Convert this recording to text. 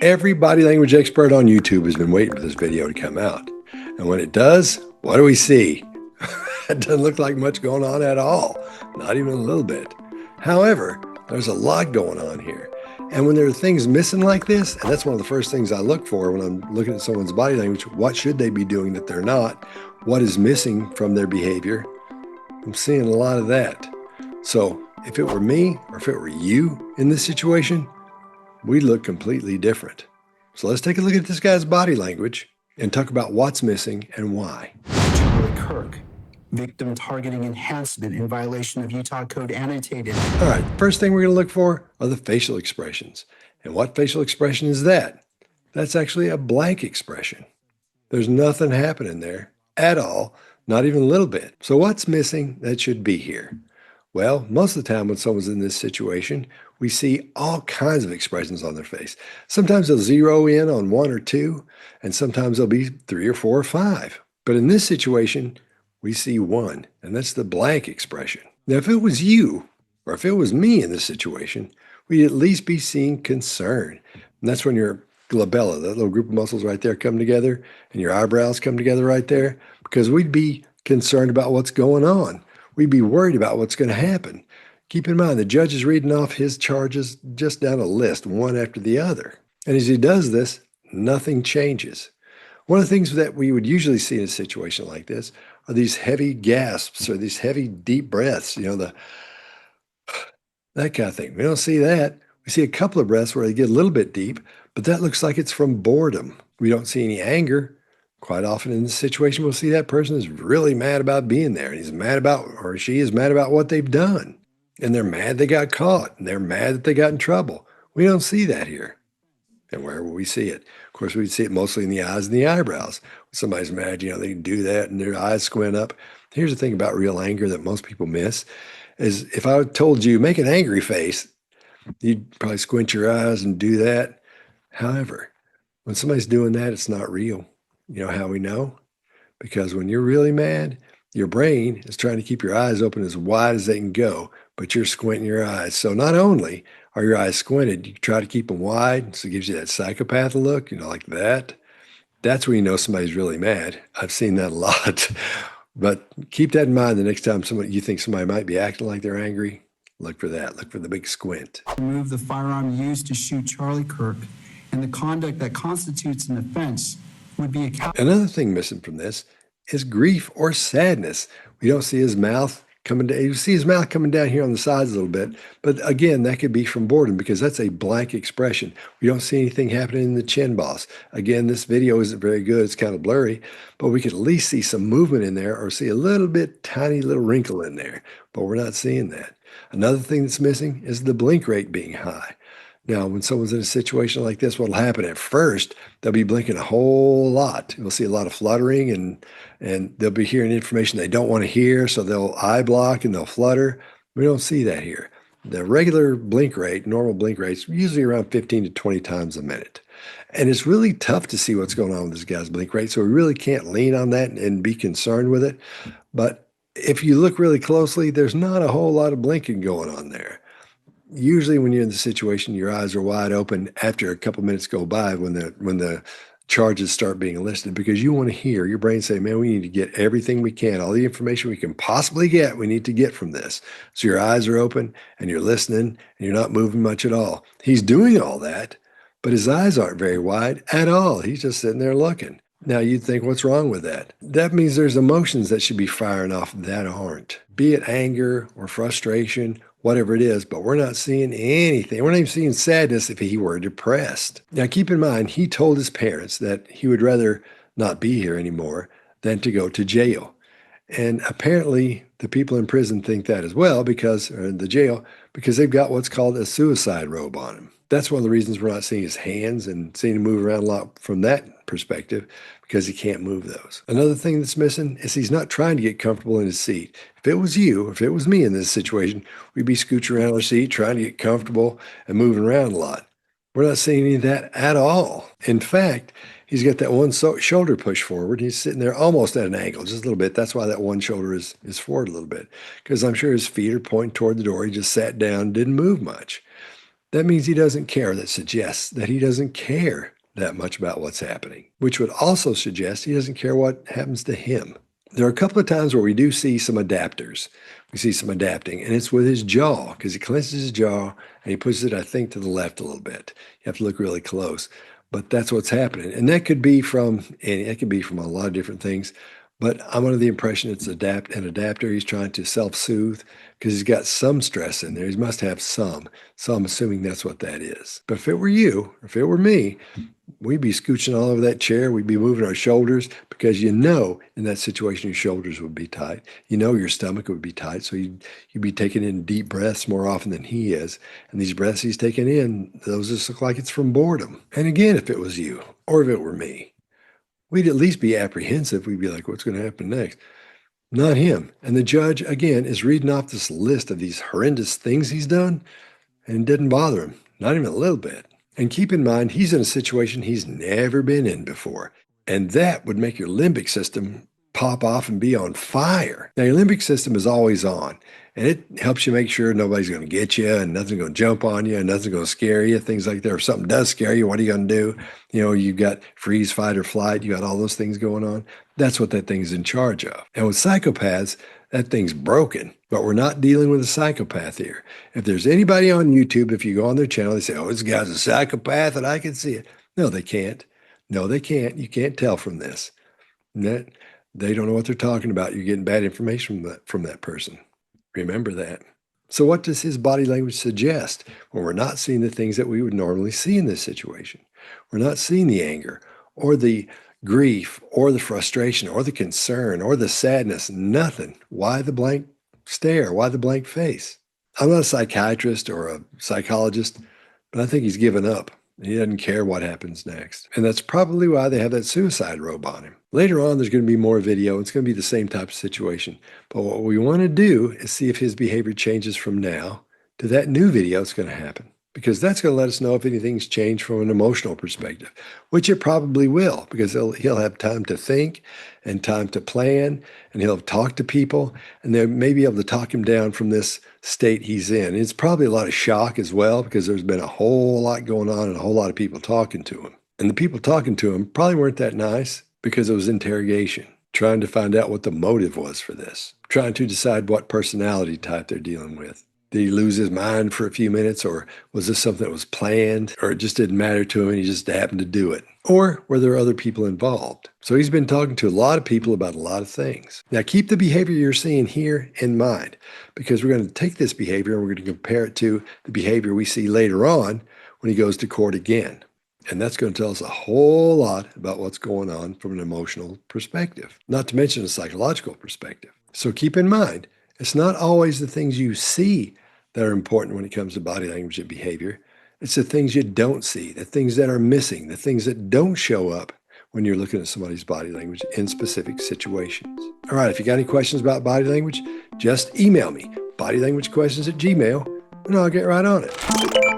Every body language expert on YouTube has been waiting for this video to come out. And when it does, what do we see? It doesn't look like much going on at all, not even a little bit. However, there's a lot going on here. And when there are things missing like this, and that's one of the first things I look for when I'm looking at someone's body language, what should they be doing that they're not? What is missing from their behavior? I'm seeing a lot of that. So if it were me or if it were you in this situation, we'd look completely different. So let's take a look at this guy's body language and talk about what's missing and why. Charlie Kirk, victim targeting enhancement in violation of Utah Code annotated. All right, first thing we're going to look for are the facial expressions. And what facial expression is that? That's actually a blank expression. There's nothing happening there at all, not even a little bit. So what's missing that should be here? Well, most of the time when someone's in this situation, we see all kinds of expressions on their face. Sometimes they'll zero in on one or two, and sometimes they'll be three or four or five. But in this situation, we see one, and that's the blank expression. Now, if it was you, or if it was me in this situation, we'd at least be seeing concern. And that's when your glabella, that little group of muscles right there, come together, and your eyebrows come together right there, because we'd be concerned about what's going on. We'd be worried about what's going to happen. Keep in mind, the judge is reading off his charges just down a list, one after the other. And as he does this, nothing changes. One of the things that we would usually see in a situation like this are these heavy gasps or these heavy, deep breaths, that kind of thing. We don't see that. We see a couple of breaths where they get a little bit deep, but that looks like it's from boredom. We don't see any anger. Quite often in this situation, we'll see that person is really mad about being there. And he's mad about, or she is mad about what they've done. And they're mad they got caught. And they're mad that they got in trouble. We don't see that here. And where will we see it? Of course, we see it mostly in the eyes and the eyebrows. When somebody's mad, they can do that and their eyes squint up. Here's the thing about real anger that most people miss is if I told you, make an angry face, you'd probably squint your eyes and do that. However, when somebody's doing that, it's not real. You know how we know? Because when you're really mad, your brain is trying to keep your eyes open as wide as they can go, but you're squinting your eyes. So not only are your eyes squinted, you try to keep them wide, so it gives you that psychopath look, like that. That's when you know somebody's really mad. I've seen that a lot. But keep that in mind the next time you think somebody might be acting like they're angry. Look for that. Look for the big squint. Remove the firearm used to shoot Charlie Kirk and the conduct that constitutes an offense would be Another thing missing from this is grief or sadness. We don't see his mouth coming down. You see his mouth coming down here on the sides a little bit, but again, that could be from boredom because that's a blank expression. We don't see anything happening in the chin boss. Again, this video isn't very good. It's kind of blurry, but we could at least see some movement in there or see a little bit, tiny little wrinkle in there, but we're not seeing that. Another thing that's missing is the blink rate being high. Now, when someone's in a situation like this, what'll happen at first, they'll be blinking a whole lot. You'll see a lot of fluttering and they'll be hearing information they don't want to hear, so they'll eye block and they'll flutter. We don't see that here. The regular blink rate, normal blink rate, is usually around 15 to 20 times a minute. And it's really tough to see what's going on with this guy's blink rate, so we really can't lean on that and be concerned with it. But if you look really closely, there's not a whole lot of blinking going on there. Usually when you're in the situation, your eyes are wide open after a couple minutes go by when the charges start being enlisted because you want to hear your brain say, man, we need to get everything we can, all the information we can possibly get, we need to get from this. So your eyes are open and you're listening and you're not moving much at all. He's doing all that, but his eyes aren't very wide at all. He's just sitting there looking. Now you'd think, what's wrong with that? That means there's emotions that should be firing off that aren't, be it anger or frustration, whatever it is, but we're not seeing anything. We're not even seeing sadness if he were depressed. Now, keep in mind, he told his parents that he would rather not be here anymore than to go to jail. And apparently, the people in prison think that as well, or in the jail, because they've got what's called a suicide robe on him. That's one of the reasons we're not seeing his hands and seeing him move around a lot from that perspective, because he can't move those. Another thing that's missing is he's not trying to get comfortable in his seat. If it was you, if it was me in this situation, we'd be scooching around our seat, trying to get comfortable and moving around a lot. We're not seeing any of that at all. In fact, he's got that one shoulder pushed forward. He's sitting there almost at an angle, just a little bit. That's why that one shoulder is forward a little bit, because I'm sure his feet are pointing toward the door. He just sat down, didn't move much. That means he doesn't care. That suggests that he doesn't care that much about what's happening, which would also suggest he doesn't care what happens to him. There are a couple of times where we do see some adapters. We see some adapting, and it's with his jaw, because he clenches his jaw and he pushes it, I think, to the left a little bit. You have to look really close, but that's what's happening. And that could be from a lot of different things. But I'm under the impression it's an adapter. He's trying to self-soothe because he's got some stress in there. He must have some. So I'm assuming that's what that is. But if it were you, or if it were me, we'd be scooching all over that chair. We'd be moving our shoulders because in that situation, your shoulders would be tight. Your stomach would be tight. So you'd be taking in deep breaths more often than he is. And these breaths he's taking in, those just look like it's from boredom. And again, if it was you or if it were me, we'd at least be apprehensive. We'd be like, what's going to happen next? Not him. And the judge, again, is reading off this list of these horrendous things he's done, and it didn't bother him, not even a little bit. And keep in mind, he's in a situation he's never been in before. And that would make your limbic system pop off and be on fire. Now, your limbic system is always on, and it helps you make sure nobody's going to get you and nothing's going to jump on you and nothing's going to scare you, things like that. If something does scare you, what are you going to do? You've got freeze, fight, or flight. You got all those things going on. That's what that thing's in charge of. And with psychopaths, that thing's broken. But we're not dealing with a psychopath here. If there's anybody on YouTube, if you go on their channel, they say, oh, this guy's a psychopath and I can see it. No, they can't. No, they can't. You can't tell from this. They don't know what they're talking about. You're getting bad information from that person. Remember that. So what does his body language suggest when we're not seeing the things that we would normally see in this situation? We're not seeing the anger or the grief or the frustration or the concern or the sadness, nothing. Why the blank stare? Why the blank face? I'm not a psychiatrist or a psychologist, but I think he's given up. He doesn't care what happens next. And that's probably why they have that suicide robe on him. Later on, there's going to be more video. It's going to be the same type of situation. But what we want to do is see if his behavior changes from now to that new video that's going to happen. Because that's going to let us know if anything's changed from an emotional perspective, which it probably will, because he'll have time to think and time to plan, and he'll talk to people, and they may be able to talk him down from this state he's in. It's probably a lot of shock as well, because there's been a whole lot going on and a whole lot of people talking to him. And the people talking to him probably weren't that nice because it was interrogation, trying to find out what the motive was for this, trying to decide what personality type they're dealing with. Did he lose his mind for a few minutes, or was this something that was planned, or it just didn't matter to him and he just happened to do it? Or were there other people involved? So he's been talking to a lot of people about a lot of things. Now keep the behavior you're seeing here in mind, because we're going to take this behavior and we're going to compare it to the behavior we see later on when he goes to court again. And that's going to tell us a whole lot about what's going on from an emotional perspective, not to mention a psychological perspective. So keep in mind, it's not always the things you see that are important when it comes to body language and behavior. It's the things you don't see, the things that are missing, the things that don't show up when you're looking at somebody's body language in specific situations. All right, if you got any questions about body language, just email me, bodylanguagequestions@gmail.com, and I'll get right on it.